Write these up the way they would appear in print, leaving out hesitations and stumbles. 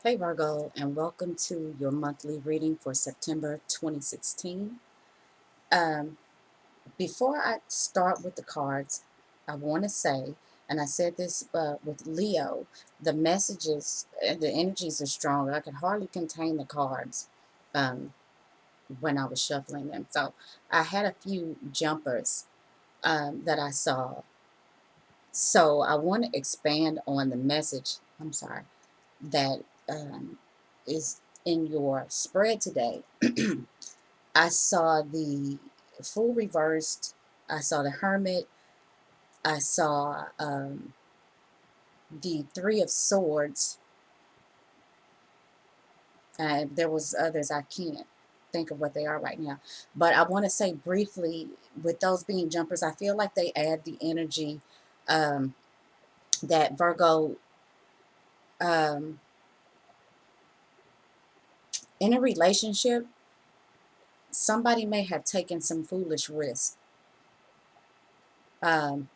Hey Virgo, and welcome to your monthly reading for September 2016. Um, Before I start with the cards, I want to say, and I said this with Leo, the messages, the energies are strong. I could hardly contain the cards um, when I was shuffling them. So I had a few jumpers that I saw. So I want to expand on the message. I'm sorry, that um, is in your spread today. I saw the Fool reversed. I saw the Hermit. I saw the Three of Swords. And there was others I can't think of what they are right now. But I want to say briefly, with those being jumpers, I feel like they add the energy um, that Virgo, um, in a relationship, somebody may have taken some foolish risk. Um,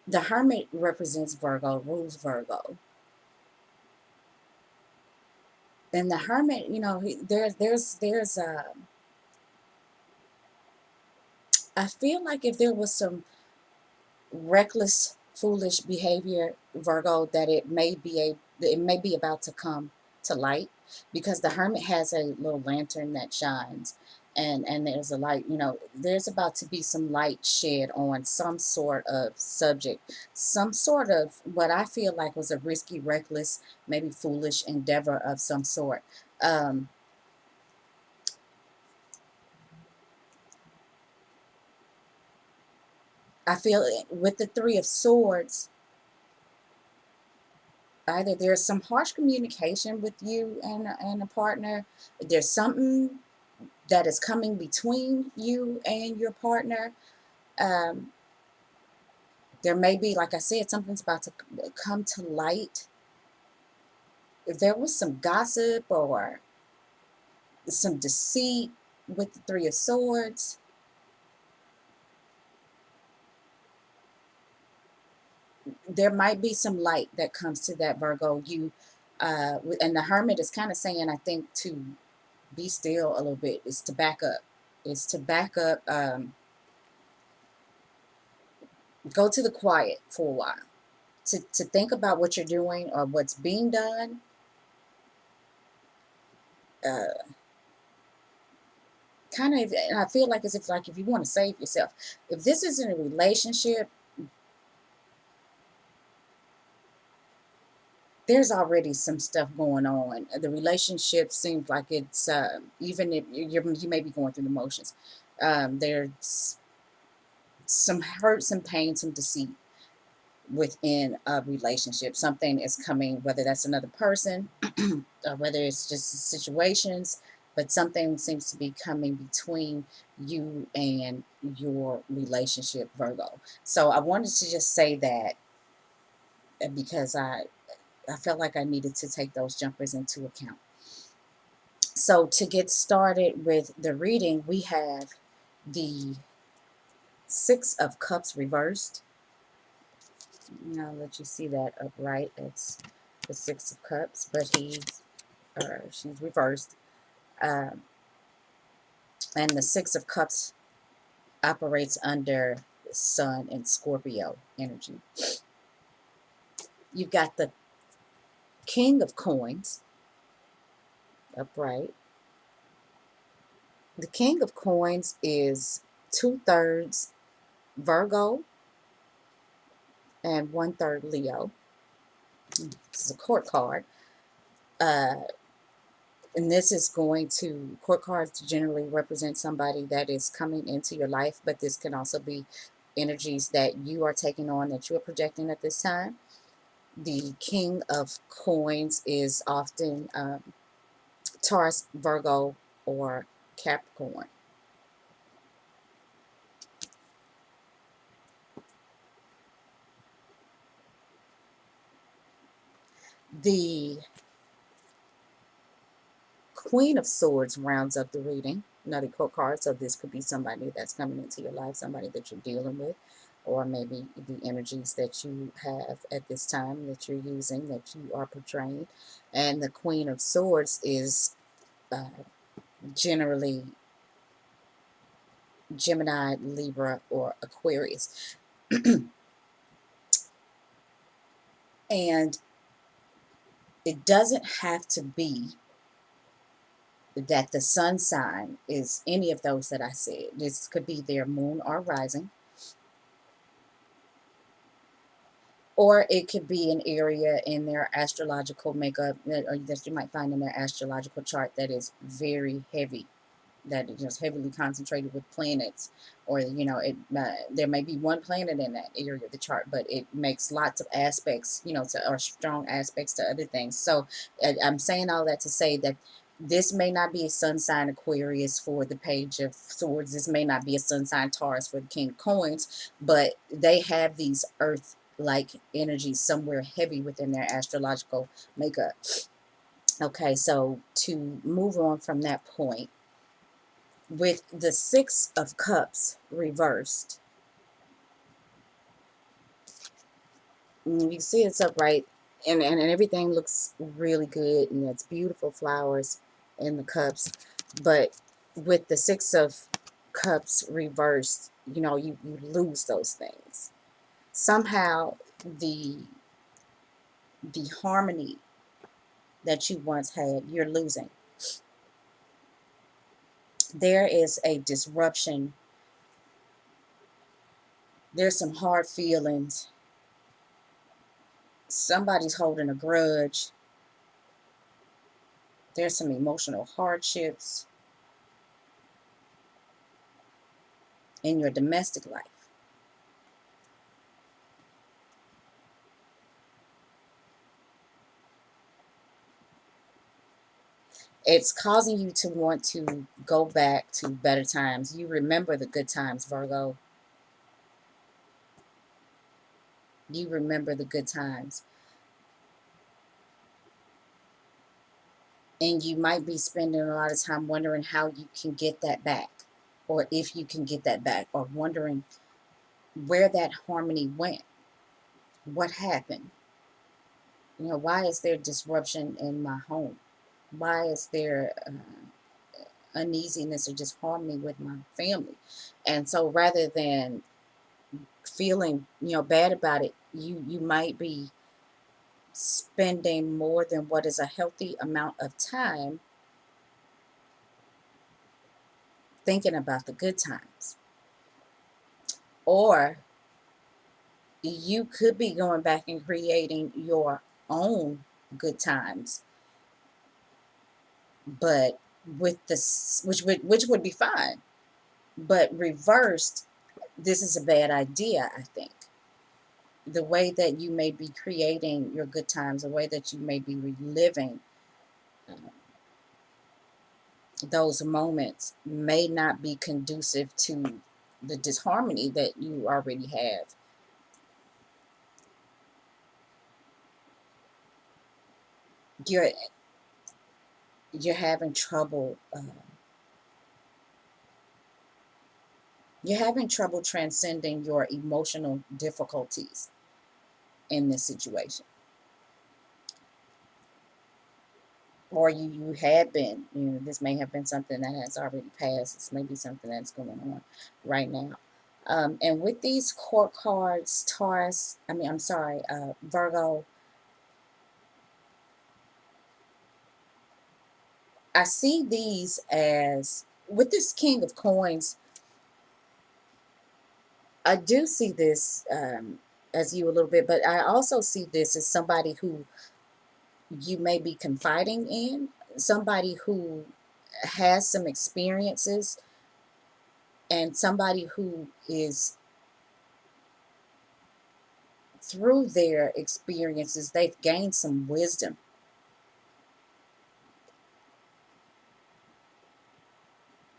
the Hermit represents Virgo, rules Virgo. And the Hermit, I feel like if there was some reckless, foolish behavior, Virgo, that it may be about to come to light, because the Hermit has a little lantern that shines, and there's a light. There's about to be some light shed on some sort of subject, some sort of what I feel like was a risky, reckless, maybe foolish endeavor of some sort. Um, I feel with the Three of Swords, either there's some harsh communication with you and a partner, there's something that is coming between you and your partner. Um, there may be, like I said, something's about to come to light. If there was some gossip or some deceit with the Three of Swords, there might be some light that comes to that, Virgo. And the Hermit is kind of saying, I think, to be still a little bit, is to back up. Is to back up. Go to the quiet for a while, to think about what you're doing or what's being done. Uh, Kind of, and I feel like as if, like, if you want to save yourself, if this is in a relationship, there's already some stuff going on. The relationship seems like it's even if you may be going through the motions. There's some hurt, some pain, some deceit within a relationship. Something is coming, whether that's another person or whether it's just situations, but something seems to be coming between you and your relationship, Virgo. So I wanted to just say that because I felt like I needed to take those jumpers into account. So to get started with the reading, we have the Six of Cups reversed. I'll let you see that upright. It's the Six of Cups, but she's reversed. Um, and the Six of Cups operates under Sun and Scorpio energy. You've got the King of Coins upright. The King of Coins is 2/3 Virgo and 1/3 Leo. This is a court card. Uh, and this is court cards generally represent somebody that is coming into your life, but this can also be energies that you are taking on, that you are projecting at this time. The King of Coins is often Taurus, Virgo, or Capricorn. The Queen of Swords rounds up the reading. Another court card, so this could be somebody that's coming into your life, somebody that you're dealing with. or maybe the energies that you have at this time that you're using, that you are portraying. And the Queen of Swords is uh, generally Gemini, Libra, or Aquarius. And it doesn't have to be that the sun sign is any of those that I said. This could be their moon or rising, or it could be an area in their astrological makeup that you might find in their astrological chart that is very heavy, that is just heavily concentrated with planets, or there may be one planet in that area of the chart, but it makes lots of aspects, or strong aspects to other things. So I'm saying all that to say that this may not be a sun sign Aquarius for the Page of Swords. This may not be a sun sign Taurus for the King of Coins, but they have these earth like energies somewhere heavy within their astrological makeup. Okay, so to move on from that point, with the Six of Cups reversed, you see it's upright, and everything looks really good, and it's beautiful flowers in the cups. But with the Six of Cups reversed, you lose those things. Somehow the the harmony that you once had, you're losing. There is a disruption. There's some hard feelings. Somebody's holding a grudge. There's some emotional hardships in your domestic life. It's causing you to want to go back to better times. You remember the good times, Virgo. You remember the good times. And you might be spending a lot of time wondering how you can get that back, or if you can get that back, or wondering where that harmony went. What happened? Why is there disruption in my home? Why is there uneasiness or just harmony with my family? And so rather than feeling bad about it, you might be spending more than what is a healthy amount of time thinking about the good times. Or you could be going back and creating your own good times, but with this, which would be fine, but reversed, this is a bad idea. I think the way that you may be creating your good times, the way that you may be reliving uh, those moments may not be conducive to the disharmony that you already have. You're you're having trouble. You're having trouble transcending your emotional difficulties in this situation, or you had been. This may have been something that has already passed. This may be something that's going on right now. And with these court cards, Taurus, I'm sorry, Virgo, I see these as, with this King of Coins, I do see this as you a little bit, but I also see this as somebody who you may be confiding in, somebody who has some experiences, and somebody who is, through their experiences, they've gained some wisdom,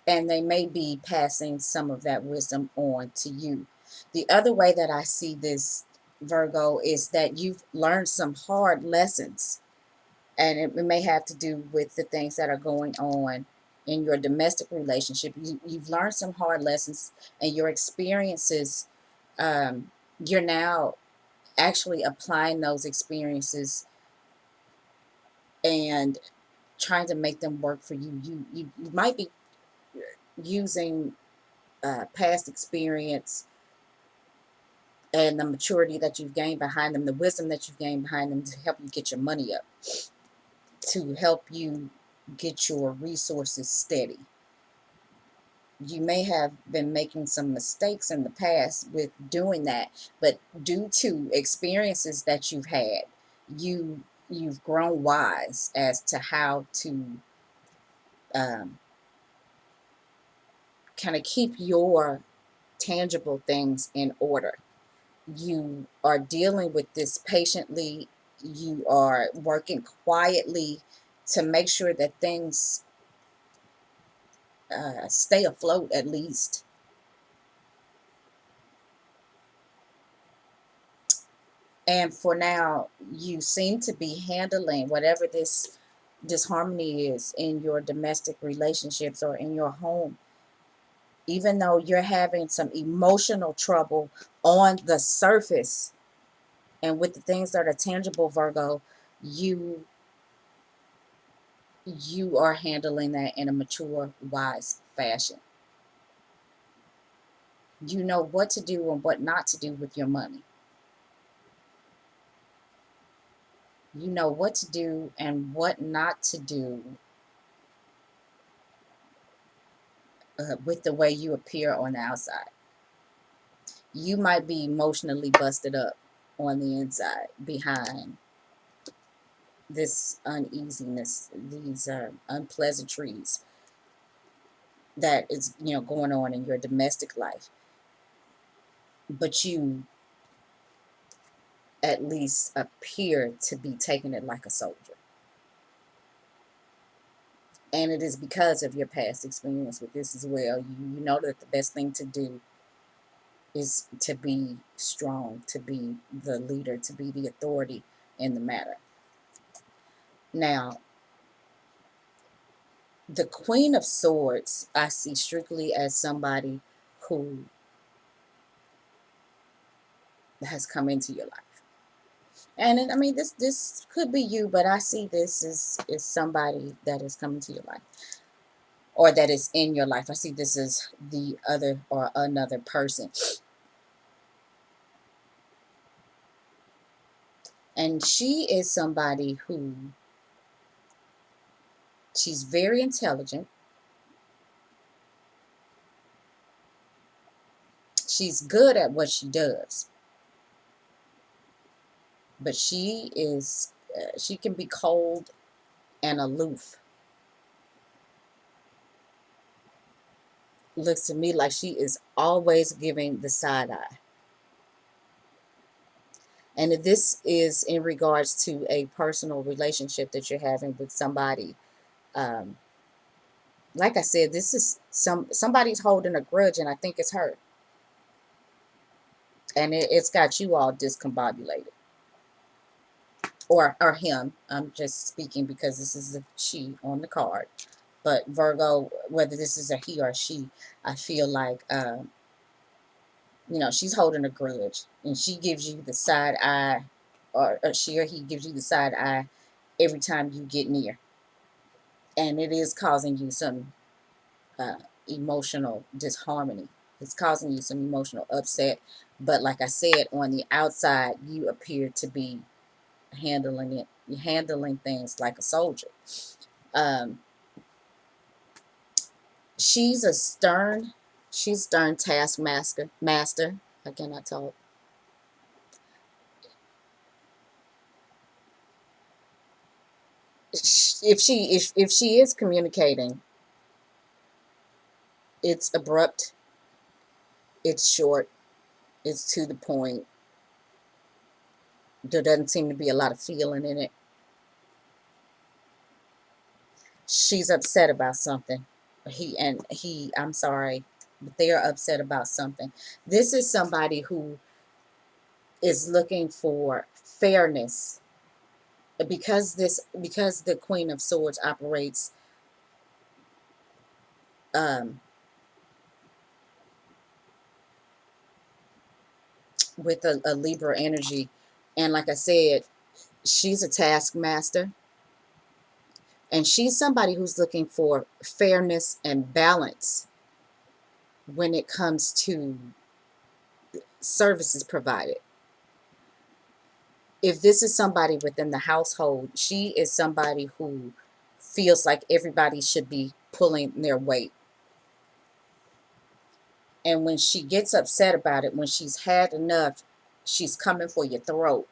and they may be passing some of that wisdom on to you. The other way that I see this, Virgo, is that you've learned some hard lessons, and it may have to do with the things that are going on in your domestic relationship. You've learned some hard lessons, and your experiences Um, you're now actually applying those experiences and trying to make them work for you. You might be using past experience and the maturity that you've gained behind them, the wisdom that you've gained behind them to help you get your money up, to help you get your resources steady. You may have been making some mistakes in the past with doing that, but due to experiences that you've had, you've grown wise as to how to um, kind of keep your tangible things in order. You are dealing with this patiently. You are working quietly to make sure that things stay afloat at least. And for now, you seem to be handling whatever this disharmony is in your domestic relationships or in your home, even though you're having some emotional trouble on the surface and with the things that are tangible, Virgo, you you are handling that in a mature, wise fashion. You know what to do and what not to do with your money. You know what to do and what not to do with the way you appear on the outside. You might be emotionally busted up on the inside behind this uneasiness, these unpleasantries that is going on in your domestic life. But you at least appear to be taking it like a soldier. And it is because of your past experience with this as well. You know that the best thing to do is to be strong, to be the leader, to be the authority in the matter. Now, the Queen of Swords, I see strictly as somebody who has come into your life. And I mean, this could be you, but I see this as somebody that is coming to your life or that is in your life. I see this as the other or another person. And she is somebody who she's very intelligent. She's good at what she does, but she can be cold and aloof. Looks to me like she is always giving the side eye. And if this is in regards to a personal relationship that you're having with somebody, um, like I said, this is somebody's holding a grudge, and I think it's her, and it's got you all discombobulated, or him. I'm just speaking because this is a she on the card. But Virgo, whether this is a he or she, I feel like she's holding a grudge, and she gives you the side eye, or she or he gives you the side eye every time you get near, and it is causing you some uh, emotional disharmony. It's causing you some emotional upset. But like I said, on the outside, you appear to be handling it. You're handling things like a soldier. Um, she's a stern, she's stern taskmaster. Master. I cannot talk. If she is communicating, it's abrupt, it's short, it's to the point. There doesn't seem to be a lot of feeling in it. She's upset about something. I'm sorry, but they are upset about something. This is somebody who is looking for fairness because the Queen of Swords operates um with a Libra energy. And like I said, she's a taskmaster, and she's somebody who's looking for fairness and balance when it comes to services provided. If this is somebody within the household, she is somebody who feels like everybody should be pulling their weight. And when she gets upset about it, when she's had enough, she's coming for your throat.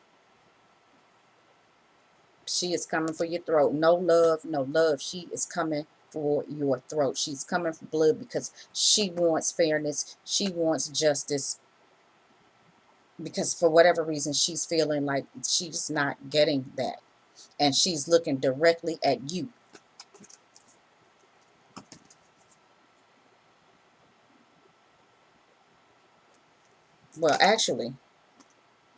She is coming for your throat. No love, no love. She is coming for your throat. She's coming for blood because she wants fairness. She wants justice, because for whatever reason she's feeling like she's not getting that. And she's looking directly at you. Well, actually,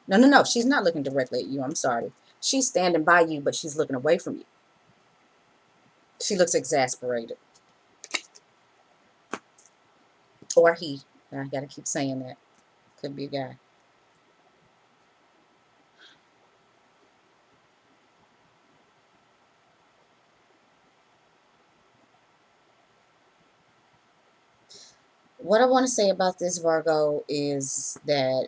no, no, no. She's not looking directly at you. I'm sorry. She's standing by you, but she's looking away from you. She looks exasperated. Or he. I gotta keep saying that. Could be a guy. What I want to say about this Virgo is that,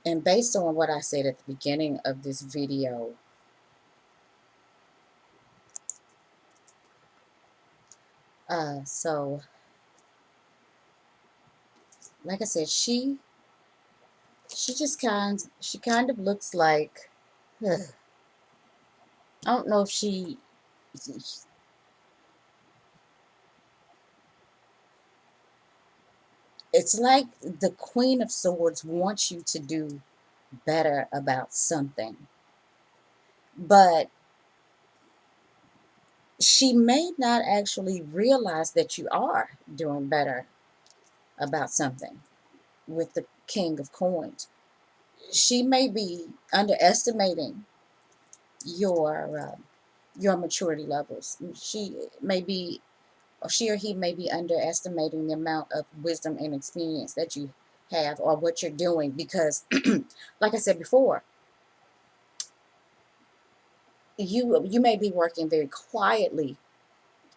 and based on what I said at the beginning of this video, so like I said, she kind of looks like, I don't know if it's like the Queen of Swords wants you to do better about something, but she may not actually realize that you are doing better about something with the King of Coins. She may be underestimating your your maturity levels. She or he may be underestimating the amount of wisdom and experience that you have or what you're doing, because like I said before, you may be working very quietly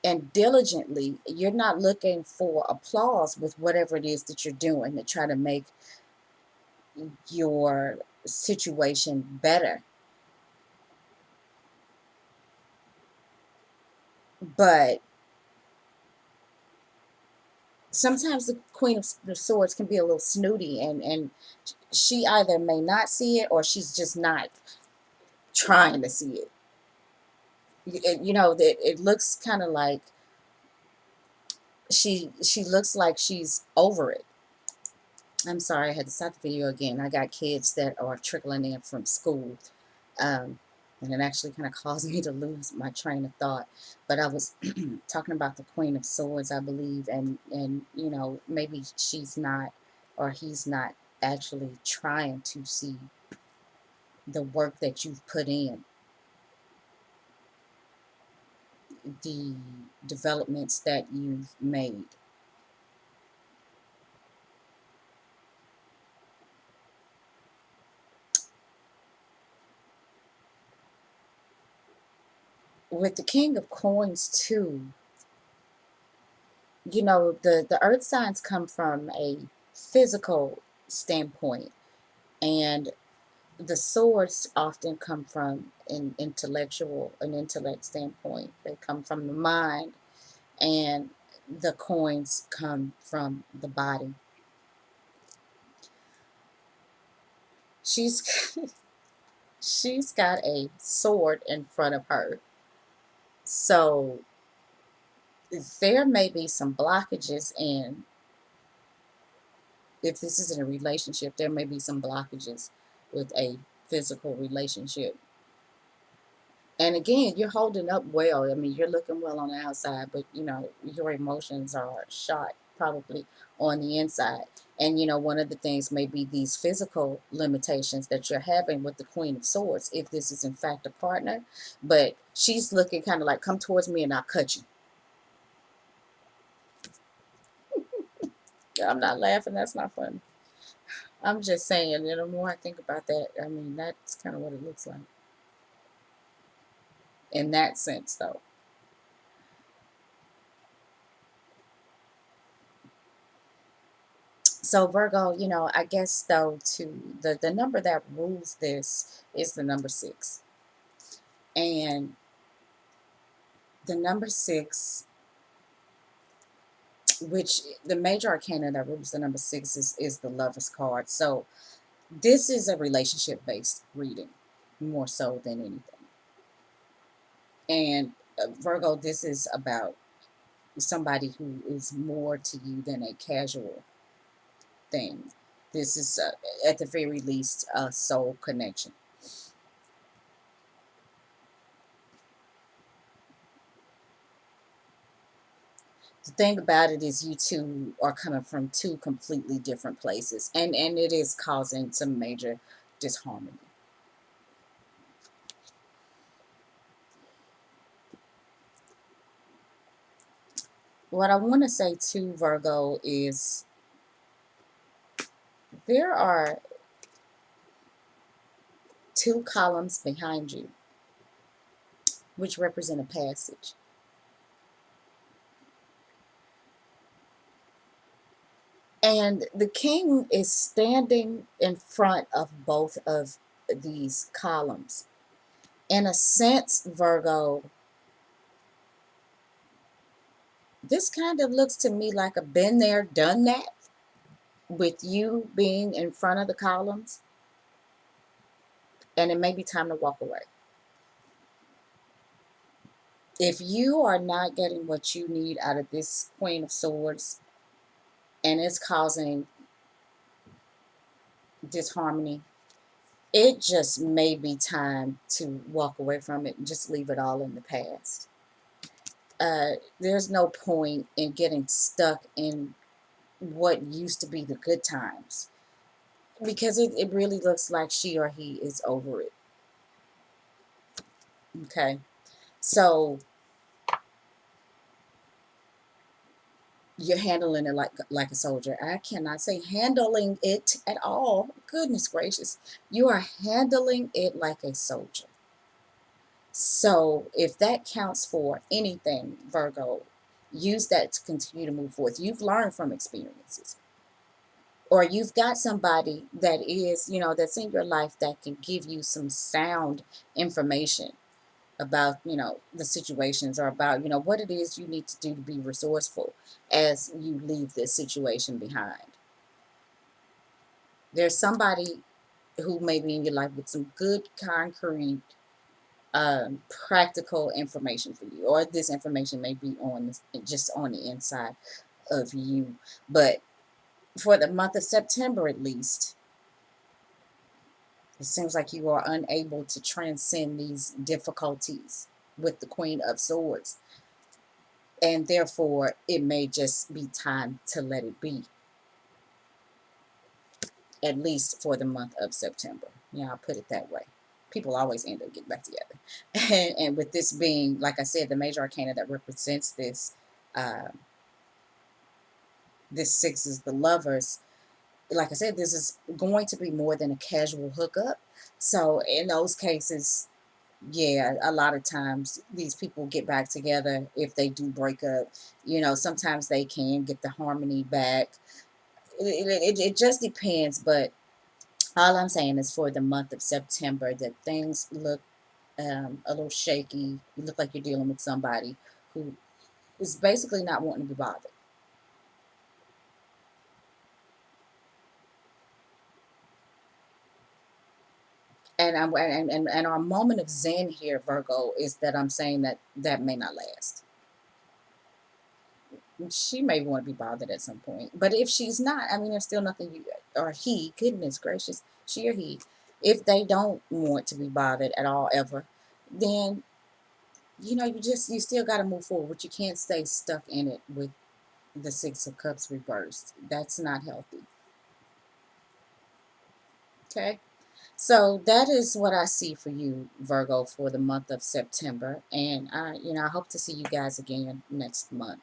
and diligently. You're not looking for applause with whatever it is that you're doing to try to make your situation better. But sometimes the Queen of Swords can be a little snooty, and she either may not see it, or she's just not trying to see it. It looks kind of like she looks like she's over it. I'm sorry, I had to stop the video again. I got kids that are trickling in from school, um, and it actually kind of caused me to lose my train of thought. But I was talking about the Queen of Swords, I believe, and maybe she's not, or he's not actually trying to see the work that you've put in, the developments that you've made. With the King of Coins too, the earth signs come from a physical standpoint, and the swords often come from an intellect standpoint. They come from the mind, and the coins come from the body. She's she's got a sword in front of her. So there may be some blockages, and if this is in a relationship, there may be some blockages with a physical relationship. And again, you're holding up well. I mean, you're looking well on the outside, but your emotions are shot probably on the inside. And one of the things may be these physical limitations that you're having with the Queen of Swords, if this is in fact a partner. But she's looking kind of like, come towards me and I'll cut you. I'm not laughing. That's not funny. I'm just saying, the more I think about that, I mean, that's kind of what it looks like in that sense, though. So Virgo, I guess though, to the number that rules this is the number six, and the number six, which the major arcana that rules the number six is the Lover's card. So this is a relationship based reading more so than anything. And Virgo, this is about somebody who is more to you than a casual thing. This is, at the very least, a soul connection. The thing about it is, you two are coming from two completely different places, and it is causing some major disharmony. What I want to say to Virgo is there are two columns behind you, which represent a passage. And the king is standing in front of both of these columns. In a sense, Virgo, this kind of looks to me like a been there, done that, with you being in front of the columns, and it may be time to walk away. If you are not getting what you need out of this Queen of Swords and it's causing disharmony, it just may be time to walk away from it and just leave it all in the past. There's no point in getting stuck in what used to be the good times, because it really looks like she or he is over it. Okay. So you're handling it like a soldier. I cannot say handling it at all. Goodness gracious. You are handling it like a soldier. So if that counts for anything, Virgo, use that to continue to move forward. You've learned from experiences. Or you've got somebody that is, that's in your life that can give you some sound information about, the situations, or about, what it is you need to do to be resourceful as you leave this situation behind. There's somebody who may be in your life with some good, concrete, practical information for you, or this information may be just on the inside of you. But for the month of September, at least, it seems like you are unable to transcend these difficulties with the Queen of Swords. And therefore, it may just be time to let it be, at least for the month of September. I'll put it that way. People always end up getting back together. And with this being, like I said, the major arcana that represents uh, this six is the Lovers. Like I said, this is going to be more than a casual hookup. So in those cases, yeah, a lot of times these people get back together if they do break up. Sometimes they can get the harmony back. It just depends, but all I'm saying is for the month of September that things look a little shaky. You look like you're dealing with somebody who is basically not wanting to be bothered. And our moment of zen here, Virgo, is that I'm saying that that may not last. She may want to be bothered at some point. But if she's not, I mean, there's still nothing you, or he, goodness gracious, she or he, if they don't want to be bothered at all ever, then, you still got to move forward. You can't stay stuck in it with the Six of Cups reversed. That's not healthy. Okay. So that is what I see for you, Virgo, for the month of September. And I hope to see you guys again next month.